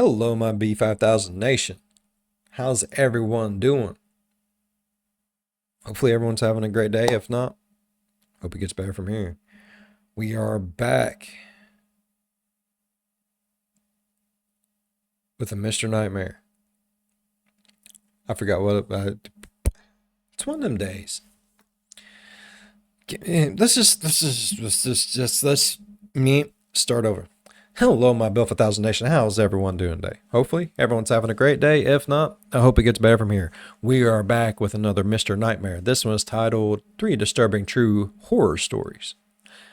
Hello, my B5000 Nation. How's everyone doing? Hopefully everyone's having a great day. If not, hope it gets better from here. We are back with a Mr. Nightmare. I forgot what it's one of them days. Let's start over. Hello, my Bill 1000 Nation. How's everyone doing today? Hopefully, everyone's having a great day. If not, I hope it gets better from here. We are back with another Mr. Nightmare. This one is titled 3 Disturbing True Horror Stories.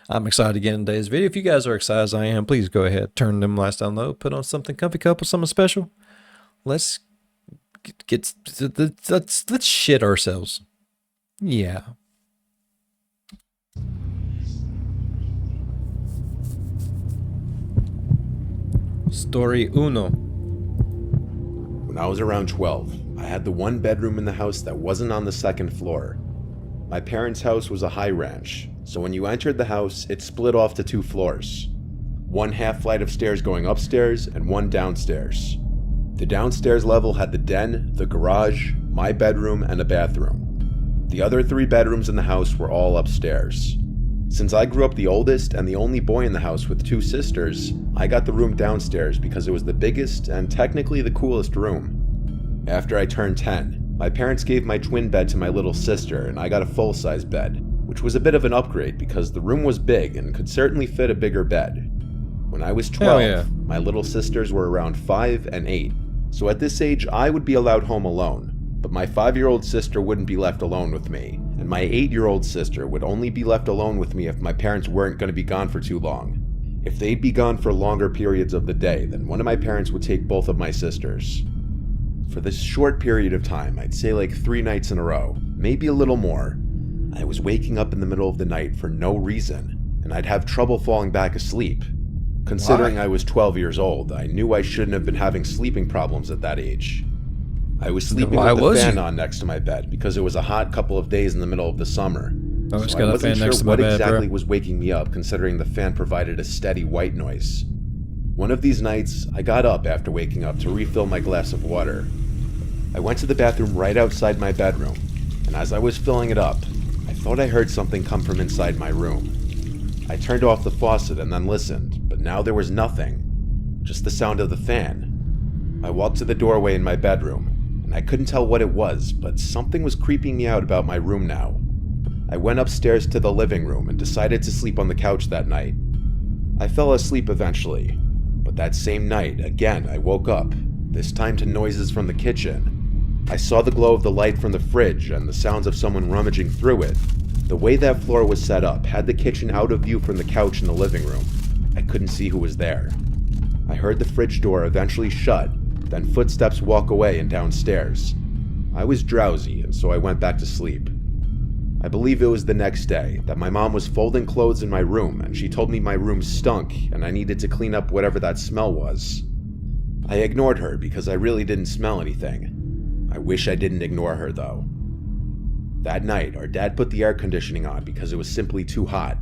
I'm excited to get in today's video. If you guys are excited as I am, please go ahead, turn them lights down low, put on something comfy, couple, something special. Let's let's shit ourselves. Yeah. Story uno. When I was around 12, I had the one bedroom in the house that wasn't on the second floor. My parents' house was a high ranch, so when you entered the house, it split off to 2 floors. One half flight of stairs going upstairs and one downstairs. The downstairs level had the den, the garage, my bedroom, and a bathroom. The other 3 bedrooms in the house were all upstairs. Since I grew up the oldest and the only boy in the house with 2 sisters, I got the room downstairs because it was the biggest and technically the coolest room. After I turned 10, my parents gave my twin bed to my little sister and I got a full-size bed, which was a bit of an upgrade because the room was big and could certainly fit a bigger bed. When I was 12, my little sisters were around 5 and 8, so at this age I would be allowed home alone, but my 5-year-old sister wouldn't be left alone with me, and my 8-year-old sister would only be left alone with me if my parents weren't going to be gone for too long. If they'd be gone for longer periods of the day, then one of my parents would take both of my sisters. For this short period of time, I'd say like 3 nights in a row, maybe a little more, I was waking up in the middle of the night for no reason, and I'd have trouble falling back asleep. Considering I was 12 years old, I knew I shouldn't have been having sleeping problems at that age. I was sleeping with the fan on next to my bed because it was a hot couple of days in the middle of the summer. I wasn't sure what exactly was waking me up, considering the fan provided a steady white noise. One of these nights, I got up after waking up to refill my glass of water. I went to the bathroom right outside my bedroom, and as I was filling it up, I thought I heard something come from inside my room. I turned off the faucet and then listened, but now there was nothing, just the sound of the fan. I walked to the doorway in my bedroom, and I couldn't tell what it was, but something was creeping me out about my room now. I went upstairs to the living room and decided to sleep on the couch that night. I fell asleep eventually, but that same night, again, I woke up, this time to noises from the kitchen. I saw the glow of the light from the fridge and the sounds of someone rummaging through it. The way that floor was set up had the kitchen out of view from the couch in the living room. I couldn't see who was there. I heard the fridge door eventually shut, then footsteps walk away and downstairs. I was drowsy, and so I went back to sleep. I believe it was the next day that my mom was folding clothes in my room, and she told me my room stunk and I needed to clean up whatever that smell was. I ignored her because I really didn't smell anything. I wish I didn't ignore her though. That night, our dad put the air conditioning on because it was simply too hot.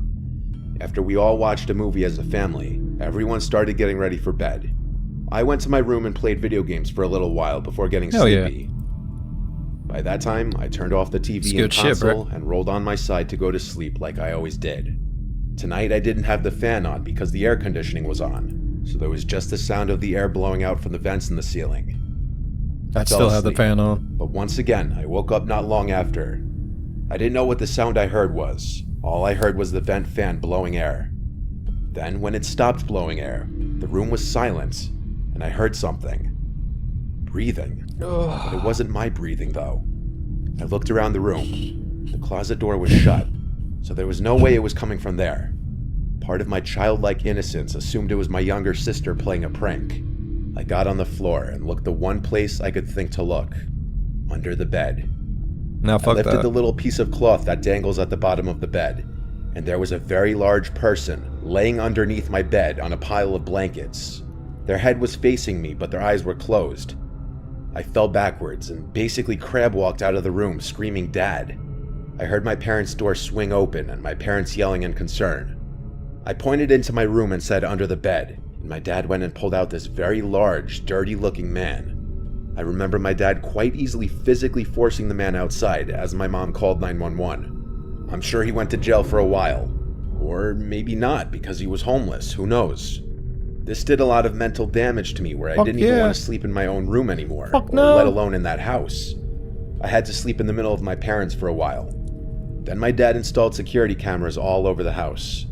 After we all watched a movie as a family, everyone started getting ready for bed. I went to my room and played video games for a little while before getting sleepy. By that time, I turned off the TV and console and rolled on my side to go to sleep like I always did. Tonight I didn't have the fan on because the air conditioning was on, so there was just the sound of the air blowing out from the vents in the ceiling. I still have the fan on. But once again, I woke up not long after. I didn't know what the sound I heard was. All I heard was the vent fan blowing air. Then, when it stopped blowing air, the room was silent, and I heard something. Breathing. But it wasn't my breathing, though. I looked around the room. The closet door was shut, so there was no way it was coming from there. Part of my childlike innocence assumed it was my younger sister playing a prank. I got on the floor and looked the one place I could think to look. Under the bed. Now fuck that. I lifted the little piece of cloth that dangles at the bottom of the bed, and there was a very large person laying underneath my bed on a pile of blankets. Their head was facing me, but their eyes were closed. I fell backwards and basically crab walked out of the room screaming, "Dad!" I heard my parents' door swing open and my parents yelling in concern. I pointed into my room and said, "Under the bed," and my dad went and pulled out this very large, dirty-looking man. I remember my dad quite easily physically forcing the man outside as my mom called 911. I'm sure he went to jail for a while. Or maybe not, because he was homeless, who knows. This did a lot of mental damage to me where I didn't even want to sleep in my own room anymore, or let alone in that house. I had to sleep in the middle of my parents for a while. Then my dad installed security cameras all over the house.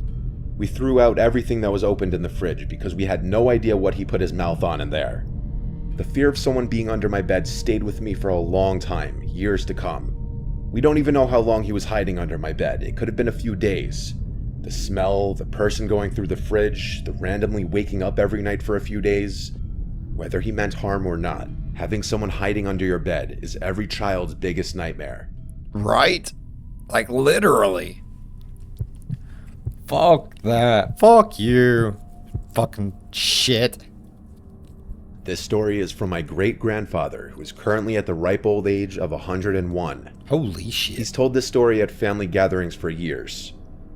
We threw out everything that was opened in the fridge because we had no idea what he put his mouth on in there. The fear of someone being under my bed stayed with me for a long time, years to come. We don't even know how long he was hiding under my bed. It could have been a few days. The smell, the person going through the fridge, the randomly waking up every night for a few days. Whether he meant harm or not, having someone hiding under your bed is every child's biggest nightmare. Right? Like literally. Fuck that. Fuck you. Fucking shit. This story is from my great-grandfather, who is currently at the ripe old age of 101. Holy shit. He's told this story at family gatherings for years.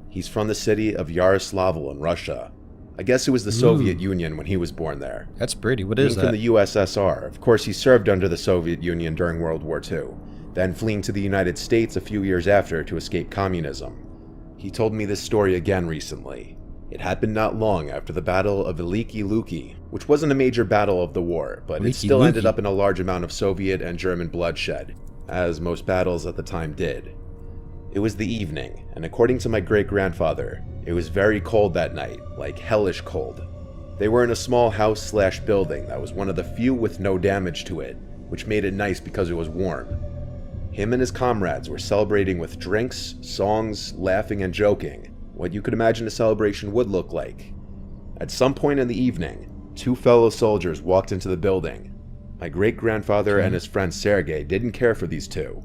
He's from the city of Yaroslavl in Russia. I guess it was the Soviet Union when he was born there. That's pretty. What is that? From the USSR. Of course, he served under the Soviet Union during World War II, then fleeing to the United States a few years after to escape communism. He told me this story again recently. It happened not long after the Battle of Veliki Luki, which wasn't a major battle of the war, but it still ended up in a large amount of Soviet and German bloodshed, as most battles at the time did. It was the evening, and according to my great-grandfather, it was very cold that night, like hellish cold. They were in a small house/building that was one of the few with no damage to it, which made it nice because it was warm. Him and his comrades were celebrating with drinks, songs, laughing, and joking, what you could imagine a celebration would look like. At some point in the evening, two fellow soldiers walked into the building. My great-grandfather and his friend Sergei didn't care for these two.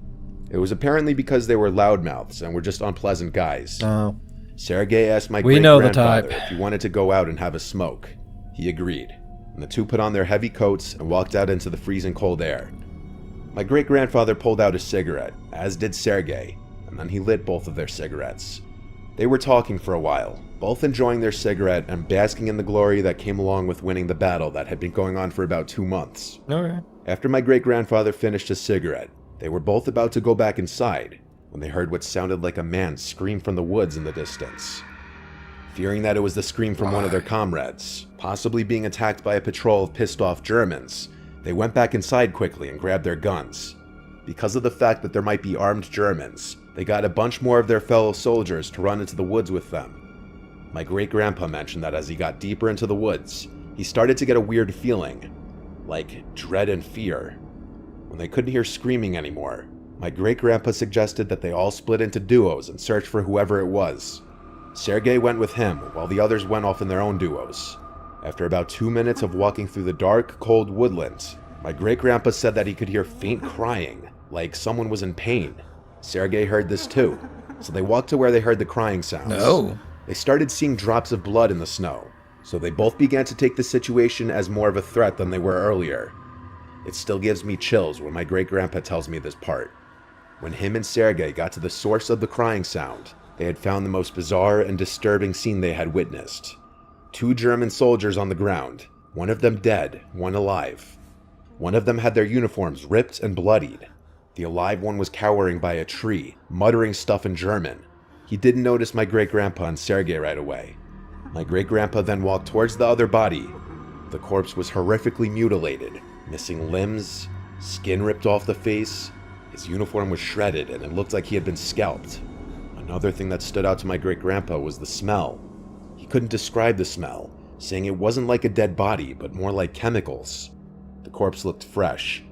It was apparently because they were loudmouths and were just unpleasant guys. Oh. Sergei asked my great-grandfather if he wanted to go out and have a smoke. He agreed, and the two put on their heavy coats and walked out into the freezing cold air. My great-grandfather pulled out a cigarette, as did Sergei, and then he lit both of their cigarettes. They were talking for a while, both enjoying their cigarette and basking in the glory that came along with winning the battle that had been going on for about 2 months. Okay. After my great-grandfather finished his cigarette, they were both about to go back inside when they heard what sounded like a man scream from the woods in the distance. Fearing that it was the scream from one of their comrades, possibly being attacked by a patrol of pissed-off Germans, they went back inside quickly and grabbed their guns. Because of the fact that there might be armed Germans, they got a bunch more of their fellow soldiers to run into the woods with them. My great-grandpa mentioned that as he got deeper into the woods, he started to get a weird feeling, like dread and fear. When they couldn't hear screaming anymore, my great-grandpa suggested that they all split into duos and search for whoever it was. Sergei went with him, while the others went off in their own duos. After about 2 minutes of walking through the dark, cold woodlands, my great-grandpa said that he could hear faint crying, like someone was in pain. Sergei heard this too, so they walked to where they heard the crying sounds. No. They started seeing drops of blood in the snow, so they both began to take the situation as more of a threat than they were earlier. It still gives me chills when my great-grandpa tells me this part. When him and Sergei got to the source of the crying sound, they had found the most bizarre and disturbing scene they had witnessed. 2 German soldiers on the ground, one of them dead, one alive. One of them had their uniforms ripped and bloodied. The alive one was cowering by a tree, muttering stuff in German. He didn't notice my great-grandpa and Sergei right away. My great-grandpa then walked towards the other body. The corpse was horrifically mutilated, missing limbs, skin ripped off the face. His uniform was shredded and it looked like he had been scalped. Another thing that stood out to my great-grandpa was the smell. He couldn't describe the smell, saying it wasn't like a dead body, but more like chemicals. The corpse looked fresh.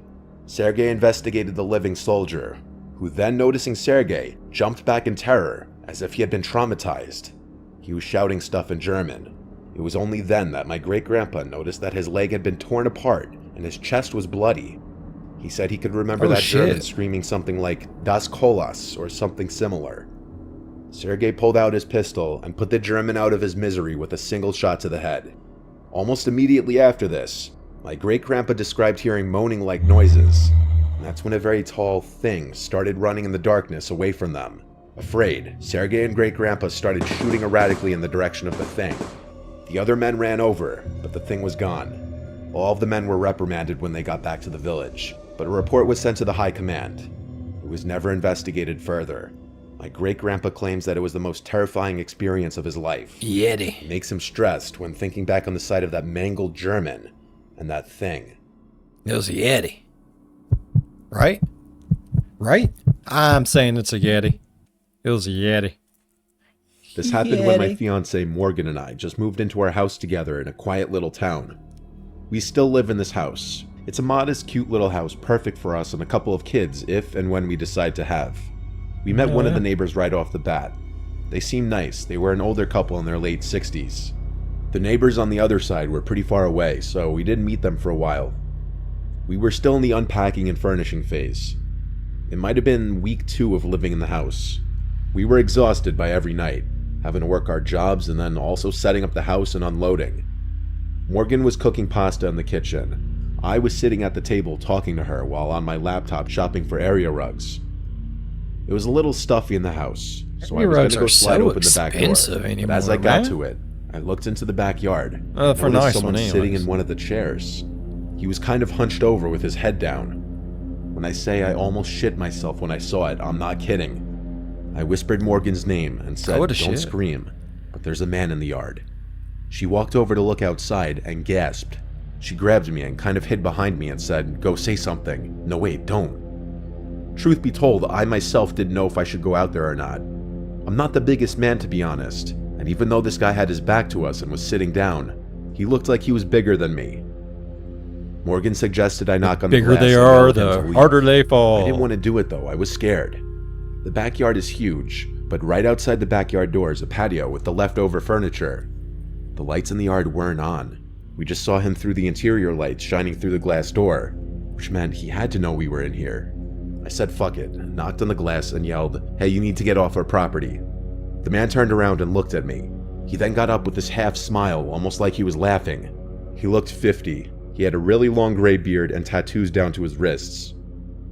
Sergei investigated the living soldier, who then, noticing Sergei, jumped back in terror, as if he had been traumatized. He was shouting stuff in German. It was only then that my great-grandpa noticed that his leg had been torn apart and his chest was bloody. He said he could remember German screaming something like "Das Kolas" or something similar. Sergei pulled out his pistol and put the German out of his misery with a single shot to the head. Almost immediately after this, my great-grandpa described hearing moaning-like noises, and that's when a very tall thing started running in the darkness away from them. Afraid, Sergei and great-grandpa started shooting erratically in the direction of the thing. The other men ran over, but the thing was gone. All of the men were reprimanded when they got back to the village, but a report was sent to the high command. It was never investigated further. My great-grandpa claims that it was the most terrifying experience of his life. Yeti. It makes him stressed when thinking back on the sight of that mangled German and that thing. It was a Yeti. Right? Right? I'm saying it's a Yeti. It was a Yeti. This happened when my fiancée Morgan and I just moved into our house together in a quiet little town. We still live in this house. It's a modest, cute little house perfect for us and a couple of kids if and when we decide to have. We met one of the neighbors right off the bat. They seemed nice. They were an older couple in their late 60s. The neighbors on the other side were pretty far away, so we didn't meet them for a while. We were still in the unpacking and furnishing phase. It might have been week 2 of living in the house. We were exhausted by every night, having to work our jobs and then also setting up the house and unloading. Morgan was cooking pasta in the kitchen. I was sitting at the table talking to her while on my laptop shopping for area rugs. It was a little stuffy in the house, so I was going to go slide open the back door. But as I got to it, I looked into the backyard and noticed someone sitting in one of the chairs. He was kind of hunched over with his head down. When I say I almost shit myself when I saw it, I'm not kidding. I whispered Morgan's name and said, "Don't scream, but there's a man in the yard." She walked over to look outside and gasped. She grabbed me and kind of hid behind me and said, "Go say something." "No, wait, don't." Truth be told, I myself didn't know if I should go out there or not. I'm not the biggest man, to be honest, and even though this guy had his back to us and was sitting down, he looked like he was bigger than me. Morgan suggested I knock on the glass. The bigger they are, the harder they fall. I didn't want to do it though, I was scared. The backyard is huge, but right outside the backyard door is a patio with the leftover furniture. The lights in the yard weren't on. We just saw him through the interior lights shining through the glass door, which meant he had to know we were in here. I said fuck it, knocked on the glass and yelled, "Hey, you need to get off our property." The man turned around and looked at me. He then got up with this half smile, almost like he was laughing. He looked 50. He had a really long gray beard and tattoos down to his wrists.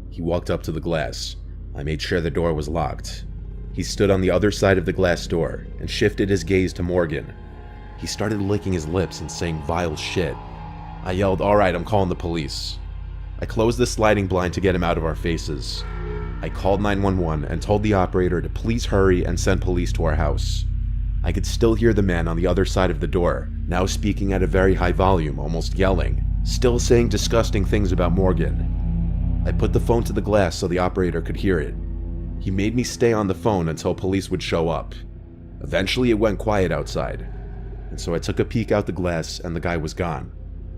He walked up to the glass. I made sure the door was locked. He stood on the other side of the glass door and shifted his gaze to Morgan. He started licking his lips and saying vile shit. I yelled, "All right, I'm calling the police." I closed the sliding blind to get him out of our faces. I called 911 and told the operator to please hurry and send police to our house. I could still hear the man on the other side of the door, now speaking at a very high volume, almost yelling, still saying disgusting things about Morgan. I put the phone to the glass so the operator could hear it. He made me stay on the phone until police would show up. Eventually it went quiet outside, and so I took a peek out the glass and the guy was gone.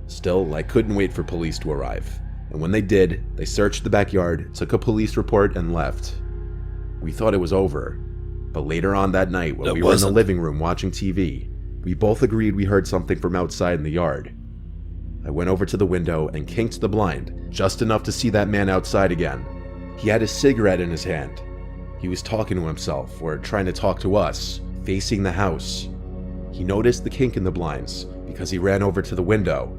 Still, I couldn't wait for police to arrive. And when they did, they searched the backyard, took a police report, and left. We thought it was over. But later on that night, when we were in the living room watching TV, we both agreed we heard something from outside in the yard. I went over to the window and kinked the blind, just enough to see that man outside again. He had a cigarette in his hand. He was talking to himself, or trying to talk to us, facing the house. He noticed the kink in the blinds, because he ran over to the window.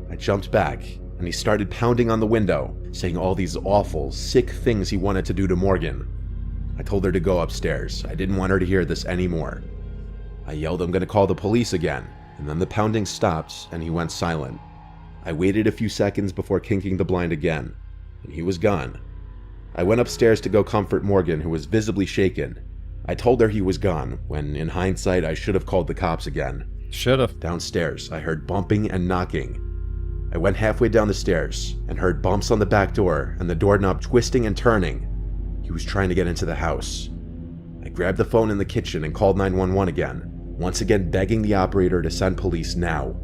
I jumped back, and he started pounding on the window, saying all these awful, sick things he wanted to do to Morgan. I told her to go upstairs. I didn't want her to hear this anymore. I yelled, "I'm gonna call the police again," and then the pounding stopped and he went silent. I waited a few seconds before kinking the blind again, and he was gone. I went upstairs to go comfort Morgan, who was visibly shaken. I told her he was gone, when in hindsight I should have called the cops again. Should've. Downstairs, I heard bumping and knocking. I went halfway down the stairs and heard bumps on the back door and the doorknob twisting and turning. He was trying to get into the house. I grabbed the phone in the kitchen and called 911 again, once again begging the operator to send police now.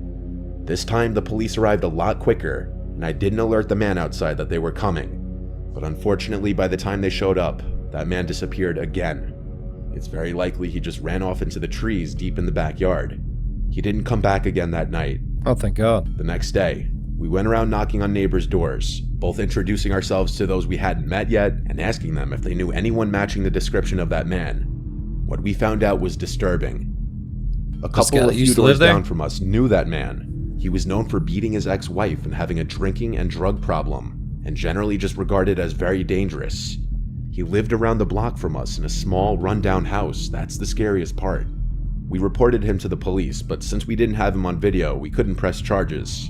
This time the police arrived a lot quicker, and I didn't alert the man outside that they were coming. But unfortunately, by the time they showed up, that man disappeared again. It's very likely he just ran off into the trees deep in the backyard. He didn't come back again that night. Oh, thank God. The next day, we went around knocking on neighbors' doors, both introducing ourselves to those we hadn't met yet and asking them if they knew anyone matching the description of that man. What we found out was disturbing. A couple a few doors down from us knew that man. He was known for beating his ex-wife and having a drinking and drug problem, and generally just regarded as very dangerous. He lived around the block from us in a small, run-down house. That's the scariest part. We reported him to the police, but since we didn't have him on video, we couldn't press charges.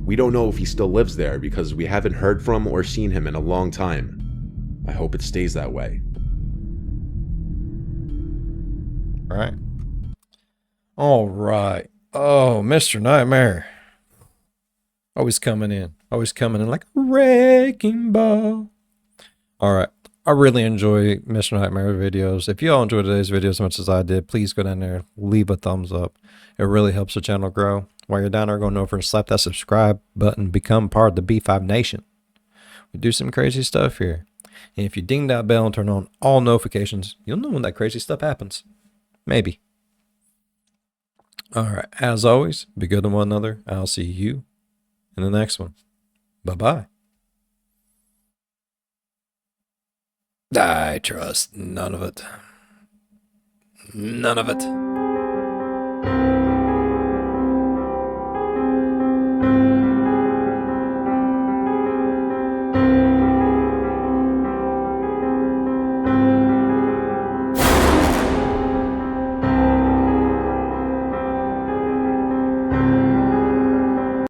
We don't know if he still lives there because we haven't heard from or seen him in a long time. I hope it stays that way. All right. All right. Oh, Mr. Nightmare. Always coming in. Always coming in like a wrecking ball. All right. I really enjoy Mr. Nightmare videos. If you all enjoyed today's video as much as I did, please go down there, leave a thumbs up. It really helps the channel grow. While you're down there, go over and slap that subscribe button. Become part of the B5 Nation. We do some crazy stuff here. And if you ding that bell and turn on all notifications, you'll know when that crazy stuff happens. Maybe. All right. As always, be good to one another. I'll see you in the next one. Bye-bye. I trust none of it. None of it.